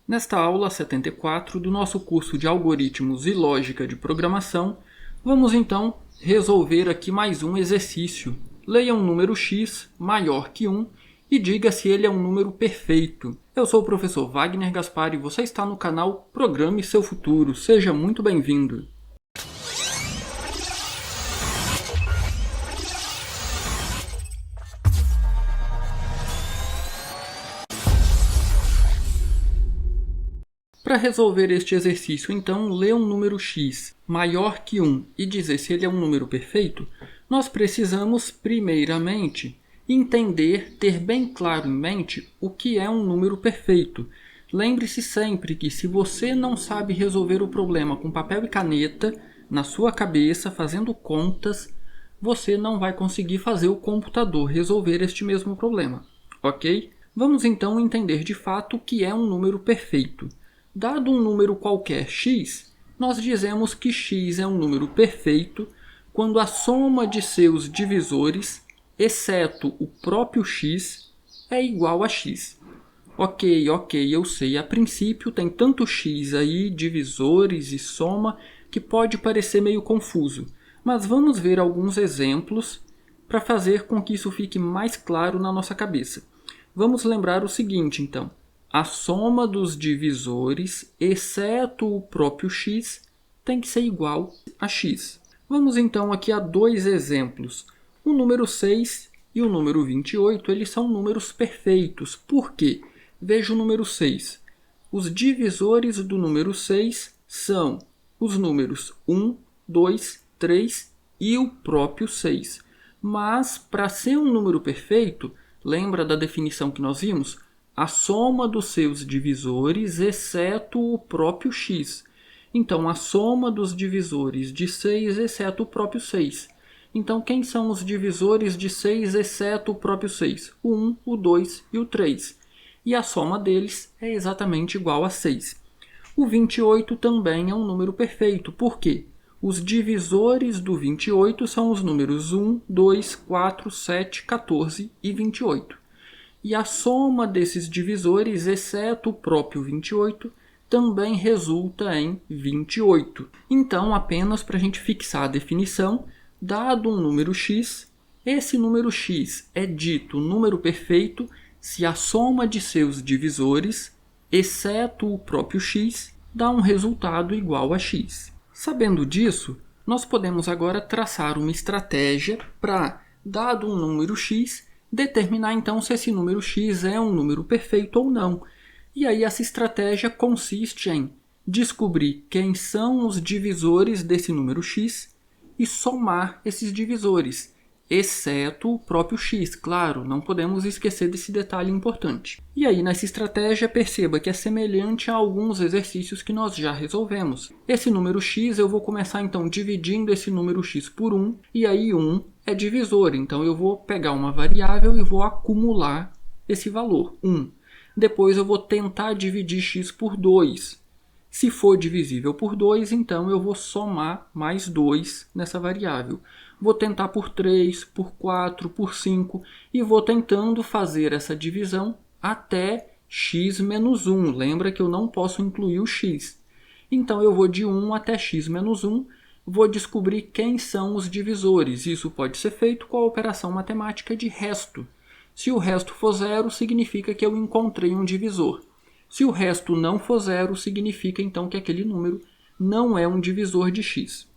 Nesta aula 74 do nosso curso de Algoritmos e Lógica de Programação, vamos então resolver aqui mais um exercício. Leia um número x maior que 1 e diga se ele é um número perfeito. Eu sou o professor Wagner Gaspar e você está no canal Programe Seu Futuro. Seja muito bem-vindo. Para resolver este exercício, então, ler um número x maior que 1 e dizer se ele é um número perfeito, nós precisamos, primeiramente, entender, ter bem claro em mente o que é um número perfeito. Lembre-se sempre que se você não sabe resolver o problema com papel e caneta, na sua cabeça, fazendo contas, você não vai conseguir fazer o computador resolver este mesmo problema, ok? Vamos então entender de fato o que é um número perfeito. Dado um número qualquer x, nós dizemos que x é um número perfeito quando a soma de seus divisores, exceto o próprio x, é igual a x. Ok, eu sei, a princípio tem tanto x aí, divisores e soma, que pode parecer meio confuso. Mas vamos ver alguns exemplos para fazer com que isso fique mais claro na nossa cabeça. Vamos lembrar o seguinte, então. A soma dos divisores, exceto o próprio x, tem que ser igual a x. Vamos então aqui a dois exemplos. O número 6 e o número 28, eles são números perfeitos. Por quê? Veja o número 6. Os divisores do número 6 são os números 1, 2, 3 e o próprio 6. Mas, para ser um número perfeito, lembra da definição que nós vimos? A soma dos seus divisores, exceto o próprio x. Então, a soma dos divisores de 6, exceto o próprio 6. Então, quem são os divisores de 6, exceto o próprio 6? O 1, o 2 e o 3. E a soma deles é exatamente igual a 6. O 28 também é um número perfeito. Por quê? Os divisores do 28 são os números 1, 2, 4, 7, 14 e 28. E a soma desses divisores, exceto o próprio 28, também resulta em 28. Então, apenas para a gente fixar a definição, dado um número x, esse número x é dito número perfeito se a soma de seus divisores, exceto o próprio x, dá um resultado igual a x. Sabendo disso, nós podemos agora traçar uma estratégia para, dado um número x, determinar então se esse número x é um número perfeito ou não. E aí essa estratégia consiste em descobrir quem são os divisores desse número x e somar esses divisores, exceto o próprio x, claro, não podemos esquecer desse detalhe importante. E aí nessa estratégia perceba que é semelhante a alguns exercícios que nós já resolvemos. Esse número x eu vou começar então dividindo esse número x por 1, e aí 1 é divisor, então eu vou pegar uma variável e vou acumular esse valor, 1. Depois eu vou tentar dividir x por 2. Se for divisível por 2, então eu vou somar mais 2 nessa variável. Vou tentar por 3, por 4, por 5 e vou tentando fazer essa divisão até x menos 1. Lembra que eu não posso incluir o x. Então eu vou de 1 até x menos 1. Vou descobrir quem são os divisores. Isso pode ser feito com a operação matemática de resto. Se o resto for zero, significa que eu encontrei um divisor. Se o resto não for zero, significa então que aquele número não é um divisor de x.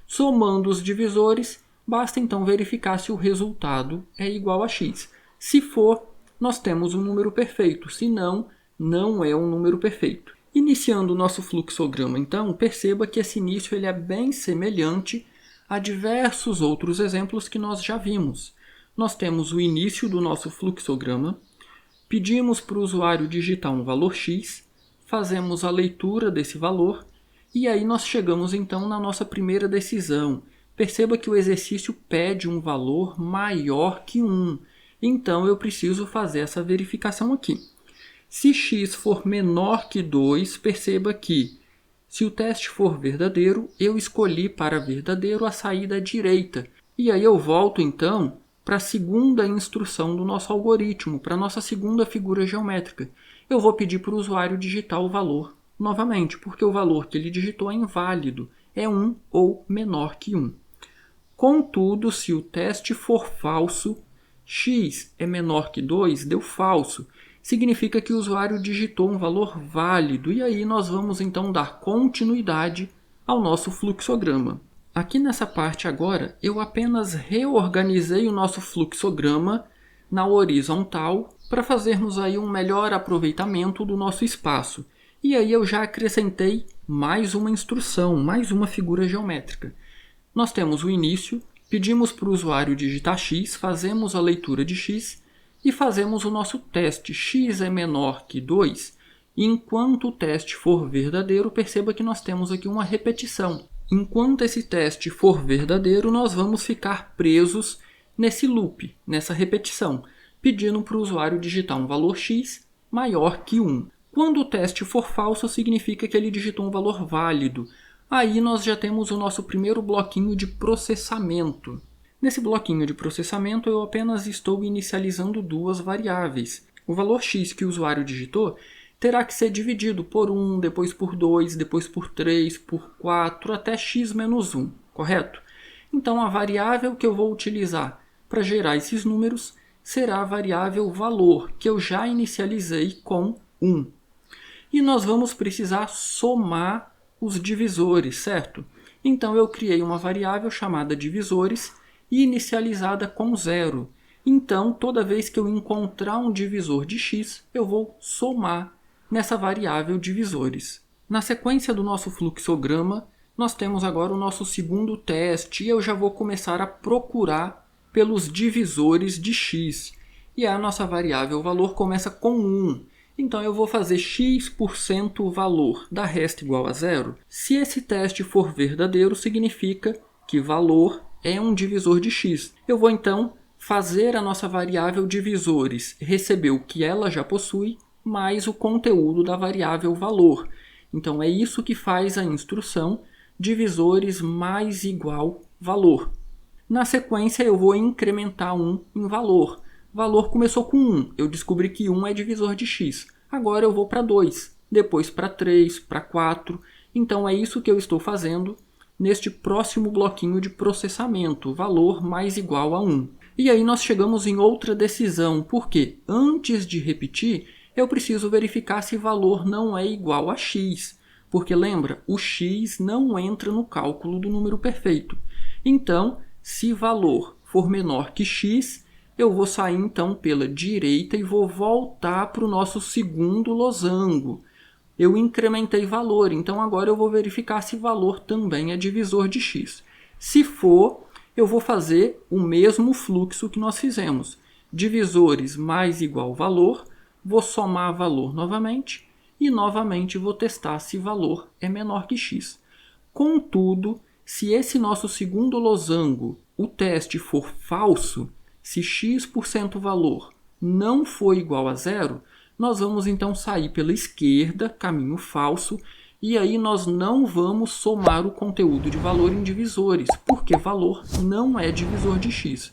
Somando os divisores, basta então verificar se o resultado é igual a x. Se for, nós temos um número perfeito. Se não, não é um número perfeito. Iniciando o nosso fluxograma, então, perceba que esse início ele é bem semelhante a diversos outros exemplos que nós já vimos. Nós temos o início do nosso fluxograma, pedimos para o usuário digitar um valor x, fazemos a leitura desse valor e aí nós chegamos então na nossa primeira decisão. Perceba que o exercício pede um valor maior que 1, então eu preciso fazer essa verificação aqui. Se x for menor que 2, perceba que, se o teste for verdadeiro, eu escolhi para verdadeiro a saída direita. E aí eu volto então para a segunda instrução do nosso algoritmo, para a nossa segunda figura geométrica. eu vou pedir para o usuário digitar o valor novamente, porque o valor que ele digitou é inválido, é 1 ou menor que 1. Contudo, se o teste for falso, x é menor que 2, deu falso. Significa que o usuário digitou um valor válido, e aí nós vamos então dar continuidade ao nosso fluxograma. Aqui nessa parte agora, eu apenas reorganizei o nosso fluxograma na horizontal para fazermos aí um melhor aproveitamento do nosso espaço. E aí eu já acrescentei mais uma instrução, mais uma figura geométrica. Nós temos o início, pedimos para o usuário digitar x, fazemos a leitura de x e fazemos o nosso teste. X é menor que 2. Enquanto o teste for verdadeiro, perceba que nós temos aqui uma repetição. Enquanto esse teste for verdadeiro, nós vamos ficar presos nesse loop, nessa repetição, pedindo para o usuário digitar um valor x maior que 1. Quando o teste for falso, significa que ele digitou um valor válido. Aí nós já temos o nosso primeiro bloquinho de processamento. Nesse bloquinho de processamento, eu apenas estou inicializando duas variáveis. O valor x que o usuário digitou terá que ser dividido por 1, depois por 2, depois por 3, por 4, até x menos 1, correto? Então a variável que eu vou utilizar para gerar esses números será a variável valor, que eu já inicializei com 1. E nós vamos precisar somar os divisores, certo? Então eu criei uma variável chamada divisores e inicializada com 0. Então toda vez que eu encontrar um divisor de x, eu vou somar nessa variável divisores. Na sequência do nosso fluxograma, nós temos agora o nosso segundo teste e eu já vou começar a procurar pelos divisores de x. E a nossa variável valor começa com 1. Então eu vou fazer x% valor dá resta igual a 0. Se esse teste for verdadeiro, significa que valor é um divisor de x. Eu vou então fazer a nossa variável divisores receber o que ela já possui, mais o conteúdo da variável valor. Então é isso que faz a instrução divisores mais igual valor. Na sequência eu vou incrementar 1 em valor. Valor começou com 1, eu descobri que 1 é divisor de x. Agora eu vou para 2, depois para 3, para 4. Então é isso que eu estou fazendo neste próximo bloquinho de processamento, valor mais igual a 1. E aí nós chegamos em outra decisão, porque antes de repetir, eu preciso verificar se valor não é igual a x. Porque lembra, o x não entra no cálculo do número perfeito. Então, se valor for menor que x, eu vou sair então pela direita e vou voltar para o nosso segundo losango. Eu incrementei valor, então agora eu vou verificar se valor também é divisor de x. Se for, eu vou fazer o mesmo fluxo que nós fizemos. Divisores mais igual valor, vou somar valor novamente e novamente vou testar se valor é menor que x. Contudo, se esse nosso segundo losango, o teste for falso, se x% valor não for igual a 0, nós vamos então sair pela esquerda, caminho falso, e aí nós não vamos somar o conteúdo de valor em divisores, porque valor não é divisor de x.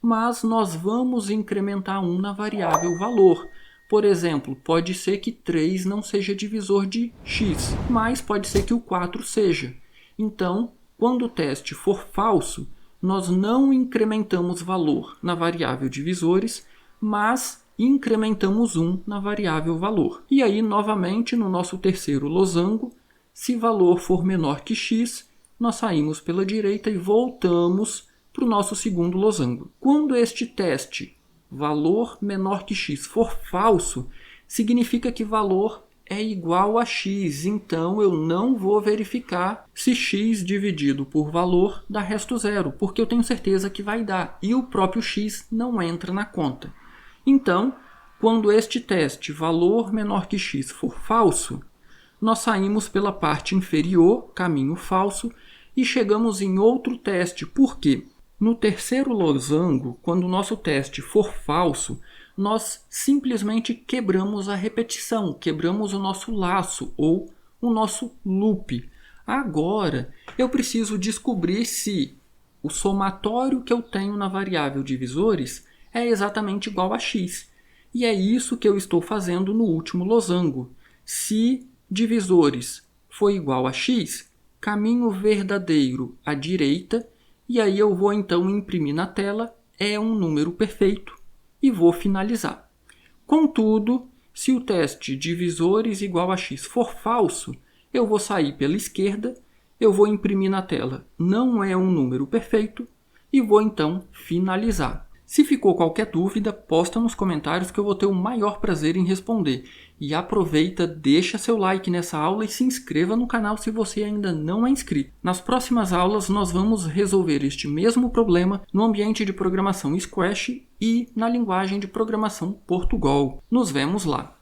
Mas nós vamos incrementar 1 na variável valor. Por exemplo, pode ser que 3 não seja divisor de x, mas pode ser que o 4 seja. Então, quando o teste for falso, nós não incrementamos valor na variável divisores, mas incrementamos 1 na variável valor. E aí, novamente, no nosso terceiro losango, se valor for menor que x, nós saímos pela direita e voltamos para o nosso segundo losango. Quando este teste, valor menor que x, for falso, significa que valor é igual a x, então eu não vou verificar se x dividido por valor dá resto zero, porque eu tenho certeza que vai dar, e o próprio x não entra na conta. Então, quando este teste, valor menor que x, for falso, nós saímos pela parte inferior, caminho falso, e chegamos em outro teste. Por quê? No terceiro losango, quando o nosso teste for falso, nós simplesmente quebramos a repetição, quebramos o nosso laço ou o nosso loop. Agora, eu preciso descobrir se o somatório que eu tenho na variável divisores é exatamente igual a x. E é isso que eu estou fazendo no último losango. Se divisores for igual a x, caminho verdadeiro à direita, e aí eu vou então imprimir na tela, é um número perfeito, e vou finalizar. Contudo, se o teste divisores igual a x for falso, eu vou sair pela esquerda, eu vou imprimir na tela, não é um número perfeito, e vou então finalizar. Se ficou qualquer dúvida, posta nos comentários que eu vou ter o maior prazer em responder. E aproveita, deixa seu like nessa aula e se inscreva no canal se você ainda não é inscrito. Nas próximas aulas nós vamos resolver este mesmo problema no ambiente de programação Scratch e na linguagem de programação Portugal. Nos vemos lá!